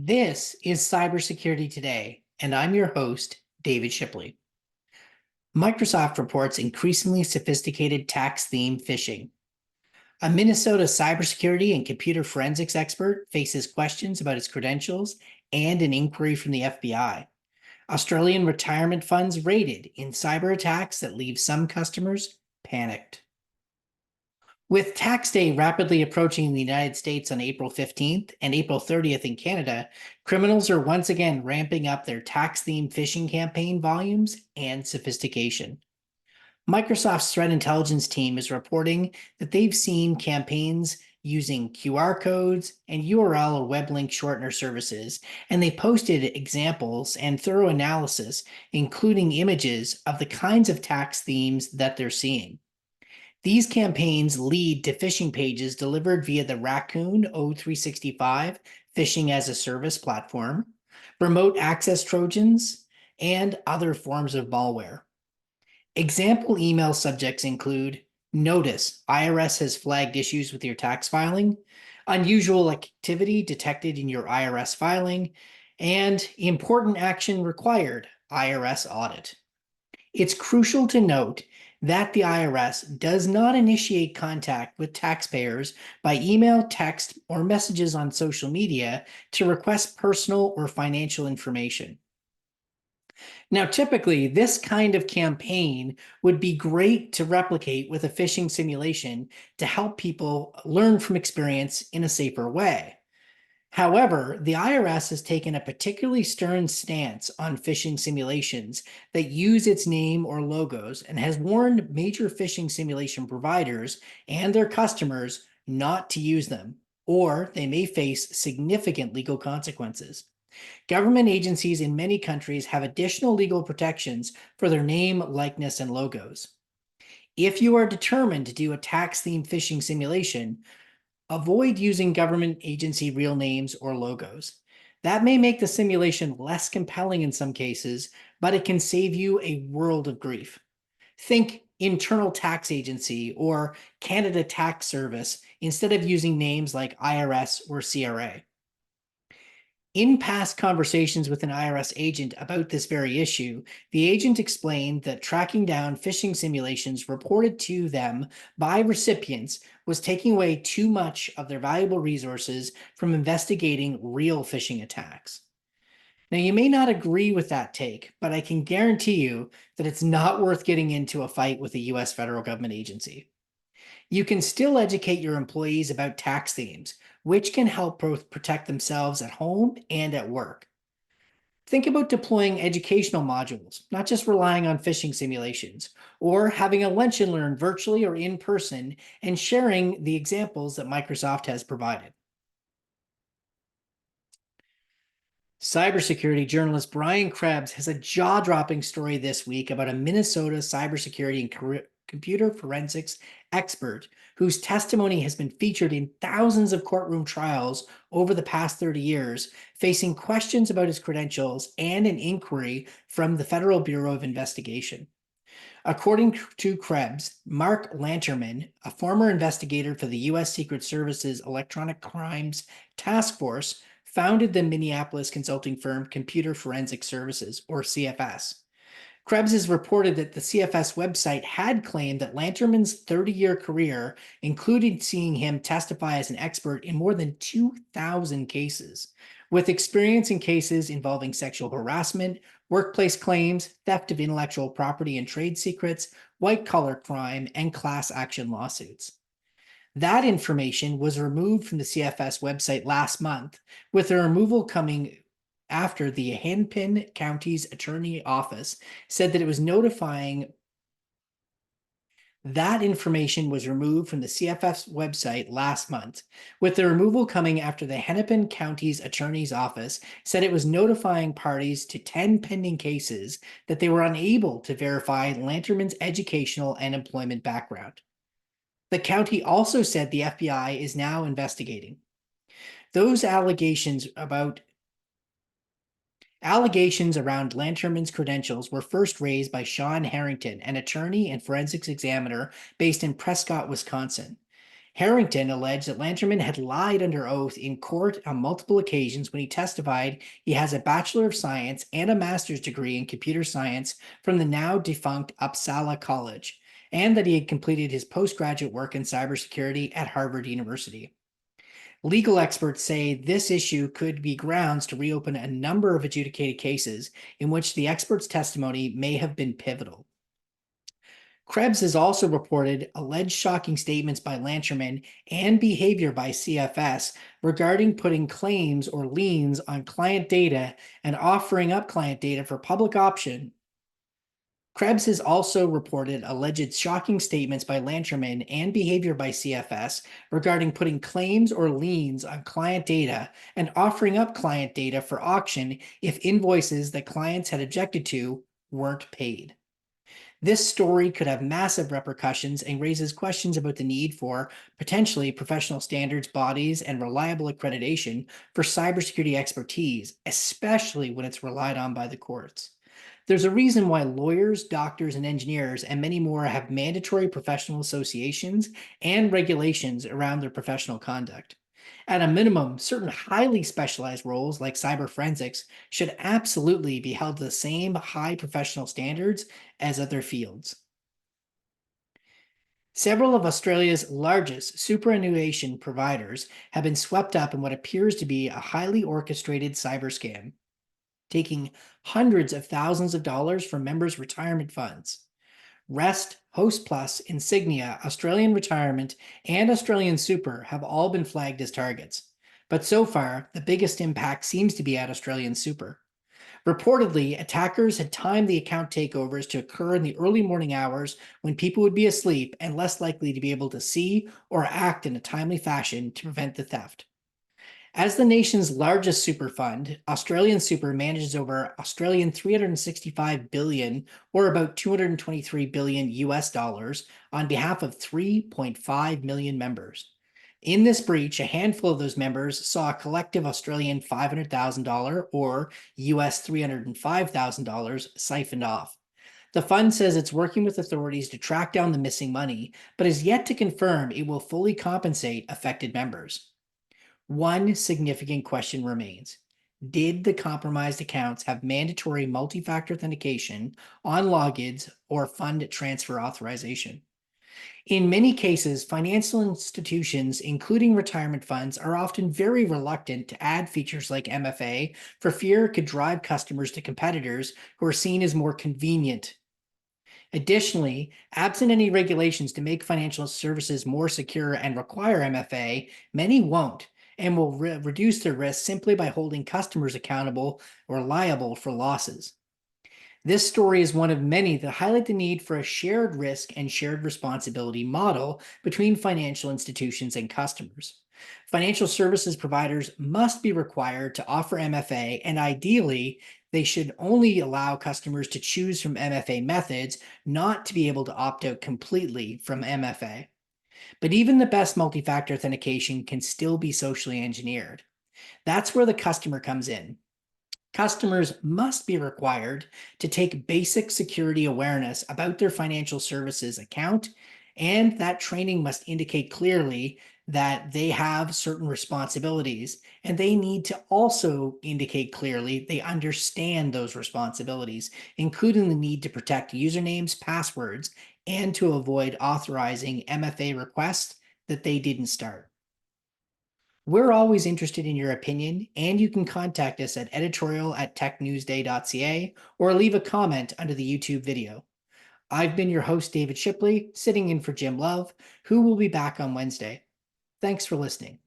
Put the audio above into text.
This is Cybersecurity Today, and I'm your host, David Shipley. Microsoft reports increasingly sophisticated tax-themed phishing. A Minnesota cybersecurity and computer forensics expert faces questions about his credentials and an inquiry from the FBI. Australian retirement funds raided in cyber attacks that leave some customers panicked. With tax day rapidly approaching in the United States on April 15th and April 30th in Canada, criminals are once again ramping up their tax-themed phishing campaign volumes and sophistication. Microsoft's threat intelligence team is reporting that they've seen campaigns using QR codes and URL or web link shortener services, and they posted examples and thorough analysis, including images of the kinds of tax themes that they're seeing. These campaigns lead to phishing pages delivered via the Raccoon O365 phishing as a service platform, remote access Trojans, and other forms of malware. Example email subjects include: Notice, IRS has flagged issues with your tax filing, unusual activity detected in your IRS filing, and important action required, IRS audit. It's crucial to note that the IRS does not initiate contact with taxpayers by email, text, or messages on social media to request personal or financial information. Now, typically, this kind of campaign would be great to replicate with a phishing simulation to help people learn from experience in a safer way. However, the IRS has taken a particularly stern stance on phishing simulations that use its name or logos and has warned major phishing simulation providers and their customers not to use them, or they may face significant legal consequences. Government agencies in many countries have additional legal protections for their name, likeness, and logos. If you are determined to do a tax-themed phishing simulation, avoid using government agency real names or logos. That may make the simulation less compelling in some cases, but it can save you a world of grief. Think Internal Tax Agency or Canada Tax Service instead of using names like IRS or CRA. In past conversations with an IRS agent about this very issue, the agent explained that tracking down phishing simulations reported to them by recipients was taking away too much of their valuable resources from investigating real phishing attacks. Now, you may not agree with that take, but I can guarantee you that it's not worth getting into a fight with a US federal government agency. You can still educate your employees about tax themes, which can help both protect themselves at home and at work. Think about deploying educational modules, not just relying on phishing simulations, or having a lunch and learn virtually or in person and sharing the examples that Microsoft has provided. Cybersecurity journalist Brian Krebs has a jaw-dropping story this week about a Minnesota cybersecurity and computer forensics expert whose testimony has been featured in thousands of courtroom trials over the past 30 years, facing questions about his credentials and an inquiry from the Federal Bureau of Investigation. According to Krebs, Mark Lanterman, a former investigator for the U.S. Secret Service's Electronic Crimes Task Force, founded the Minneapolis consulting firm Computer Forensic Services, or CFS. Krebs has reported that the CFS website had claimed that Lanterman's 30-year career included seeing him testify as an expert in more than 2,000 cases, with experience in cases involving sexual harassment, workplace claims, theft of intellectual property and trade secrets, white-collar crime, and class action lawsuits. That information was removed from the CFS website last month, with the removal coming after the Hennepin County's Attorney Office said that it was notifying that information was removed from the CFS website last month, with the removal coming after the Hennepin County's Attorney's Office said it was notifying parties to 10 pending cases that they were unable to verify Lanterman's educational and employment background. The county also said the FBI is now investigating. Those allegations around Lanterman's credentials were first raised by Sean Harrington, an attorney and forensics examiner based in Prescott, Wisconsin. Harrington alleged that Lanterman had lied under oath in court on multiple occasions when he testified he has a Bachelor of Science and a master's degree in computer science from the now defunct Uppsala College, and that he had completed his postgraduate work in cybersecurity at Harvard University. Legal experts say this issue could be grounds to reopen a number of adjudicated cases in which the expert's testimony may have been pivotal. Krebs has also reported alleged shocking statements by Lanterman and behavior by CFS regarding putting claims or liens on client data and offering up client data for public option. Krebs has also reported alleged shocking statements by Lanterman and behavior by CFS regarding putting claims or liens on client data and offering up client data for auction if invoices that clients had objected to weren't paid. This story could have massive repercussions and raises questions about the need for potentially professional standards bodies and reliable accreditation for cybersecurity expertise, especially when it's relied on by the courts. There's a reason why lawyers, doctors, and engineers, and many more have mandatory professional associations and regulations around their professional conduct. At a minimum, certain highly specialized roles like cyber forensics should absolutely be held to the same high professional standards as other fields. Several of Australia's largest superannuation providers have been swept up in what appears to be a highly orchestrated cyber scam, taking hundreds of thousands of dollars from members' retirement funds. Rest, Host Plus, Insignia, Australian Retirement, and Australian Super have all been flagged as targets. But so far, the biggest impact seems to be at Australian Super. Reportedly, attackers had timed the account takeovers to occur in the early morning hours when people would be asleep and less likely to be able to see or act in a timely fashion to prevent the theft. As the nation's largest super fund, Australian Super manages over Australian 365 billion, or about 223 billion US dollars, on behalf of 3.5 million members. In this breach, a handful of those members saw a collective Australian $500,000 or US $305,000 siphoned off. The fund says it's working with authorities to track down the missing money, but is yet to confirm it will fully compensate affected members. One significant question remains. Did the compromised accounts have mandatory multi-factor authentication on logins or fund transfer authorization? In many cases, financial institutions, including retirement funds, are often very reluctant to add features like MFA for fear it could drive customers to competitors who are seen as more convenient. Additionally, absent any regulations to make financial services more secure and require MFA, many won't and will reduce their risk simply by holding customers accountable or liable for losses. This story is one of many that highlight the need for a shared risk and shared responsibility model between financial institutions and customers. Financial services providers must be required to offer MFA, and ideally, they should only allow customers to choose from MFA methods, not to be able to opt out completely from MFA. But even the best multi-factor authentication can still be socially engineered. That's where the customer comes in. Customers must be required to take basic security awareness about their financial services account, and that training must indicate clearly that they have certain responsibilities, and they need to also indicate clearly they understand those responsibilities, including the need to protect usernames, passwords, and to avoid authorizing MFA requests that they didn't start. We're always interested in your opinion, and you can contact us at editorial@technewsday.ca or leave a comment under the YouTube video. I've been your host, David Shipley, sitting in for Jim Love, who will be back on Wednesday. Thanks for listening.